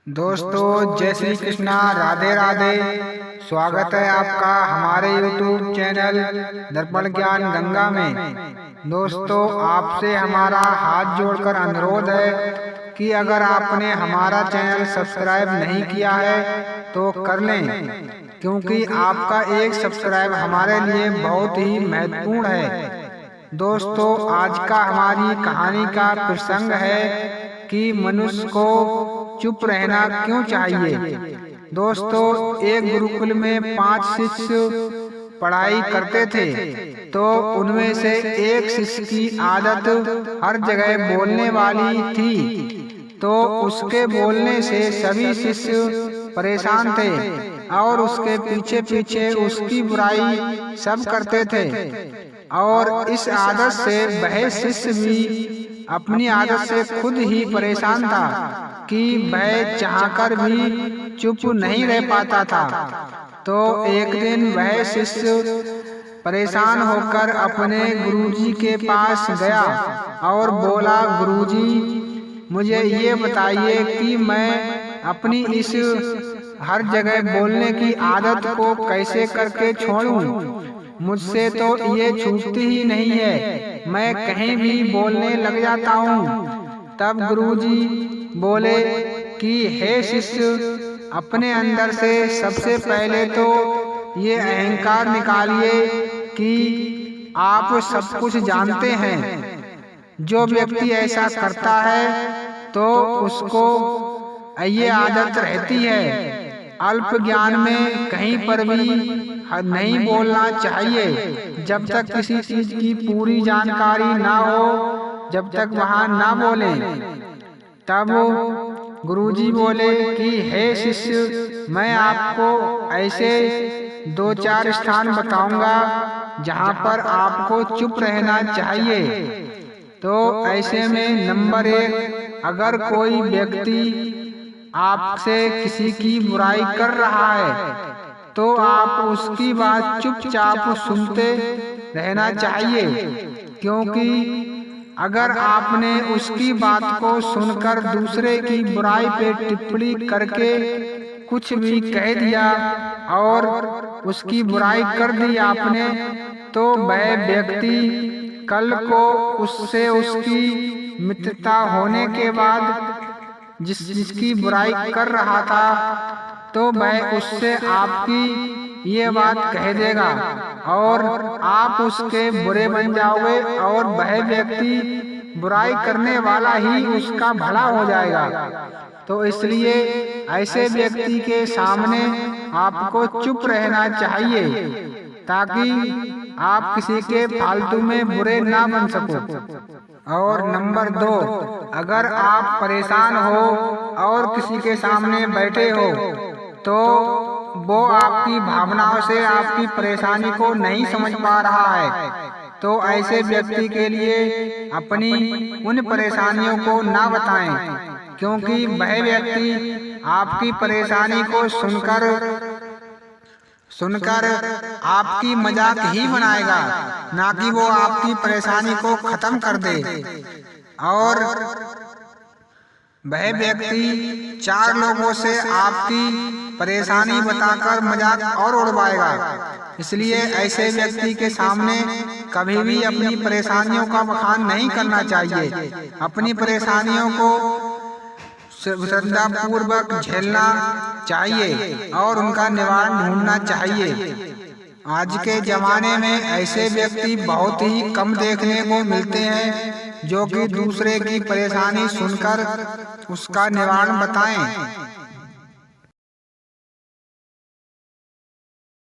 दोस्तों जय श्री कृष्णा, राधे राधे। स्वागत है आपका हमारे YouTube चैनल दर्पण ज्ञान गंगा में। दोस्तों आपसे हमारा हाथ जोड़कर अनुरोध है कि अगर आपने हमारा चैनल सब्सक्राइब नहीं किया है तो कर लें, क्योंकि आपका एक सब्सक्राइब हमारे लिए बहुत ही महत्वपूर्ण है। दोस्तों आज का हमारी कहानी का प्रसंग है कि मनुष्य को चुप रहना क्यों चाहिए। दोस्तों एक गुरुकुल में 5 शिष्य पढ़ाई करते थे, तो उनमें से एक शिष्य की आदत हर जगह बोलने वाली थी। तो उसके बोलने से सभी शिष्य परेशान थे और उसके पीछे पीछे उसकी बुराई सब करते थे। और इस आदत से वह शिष्य भी अपनी आदत से खुद ही परेशान था कि वह चाहकर भी चुप नहीं रह पाता था। तो एक दिन वह शिष्य परेशान होकर अपने गुरुजी के पास गया और बोला, गुरुजी मुझे ये बताइए कि मैं अपनी इस हर जगह बोलने की आदत को कैसे करके छोड़ूं। मुझसे तो ये छूटती ही नहीं है, मैं कहीं भी बोलने लग जाता हूँ। तब गुरुजी बोले कि हे शिष्य, अपने अंदर से सबसे पहले तो ये अहंकार निकालिए कि आप सब कुछ जानते हैं। जो व्यक्ति ऐसा करता है तो उसको ये आदत रहती है। अल्प ज्ञान में कहीं पर भी नहीं बोलना चाहिए। जब तक किसी चीज की पूरी जानकारी ना हो, जब तक वहां ना बोले। तब गुरुजी बोले कि हे शिष्य, मैं आपको ऐसे 2-4 स्थान बताऊंगा जहां पर आपको चुप रहना चाहिए। तो ऐसे में नंबर 1, अगर कोई व्यक्ति आपसे किसी की बुराई कर रहा है तो आप उसकी बात चुपचाप सुनते रहना चाहिए, क्योंकि अगर आपने उसकी बात को सुनकर दूसरे की बुराई पे टिप्पणी करके कुछ भी कह दिया और उसकी बुराई कर दी आपने, तो वह व्यक्ति कल को उससे उसकी मित्रता होने के बाद जिसकी बुराई कर रहा था, तो वह उससे आपकी ये बात कह देगा और आप उसके बुरे बन जाओगे और वह व्यक्ति बुराई करने वाला ही उसका भला हो जाएगा। तो इसलिए ऐसे व्यक्ति के सामने आपको चुप रहना चाहिए, ताकि आप किसी के फालतू में बुरे ना बन सको। और नंबर 2, अगर आप परेशान हो और किसी के सामने बैठे हो तो वो आपकी भावनाओं से आपकी परेशानी को नहीं समझ पा रहा है, तो ऐसे व्यक्ति के लिए अपनी उन परेशानियों को ना बताएं, क्योंकि वह व्यक्ति आपकी परेशानी को सुनकर आपकी मजाक ही बनाएगा, ना कि वो आपकी परेशानी को खत्म कर दे। और वह व्यक्ति 4 लोगों से आपकी परेशानी बताकर मजाक और उड़वाएगा। इसलिए ऐसे व्यक्ति के सामने कभी भी अपनी परेशानियों का बखान नहीं करना चाहिए। अपनी परेशानियों को श्रद्धापूर्वक झेलना चाहिए और उनका निवारण ढूंढना चाहिए। आज के जमाने में ऐसे व्यक्ति बहुत ही कम देखने को मिलते हैं जो कि दूसरे की परेशानी सुनकर उसका निवारण बताएं।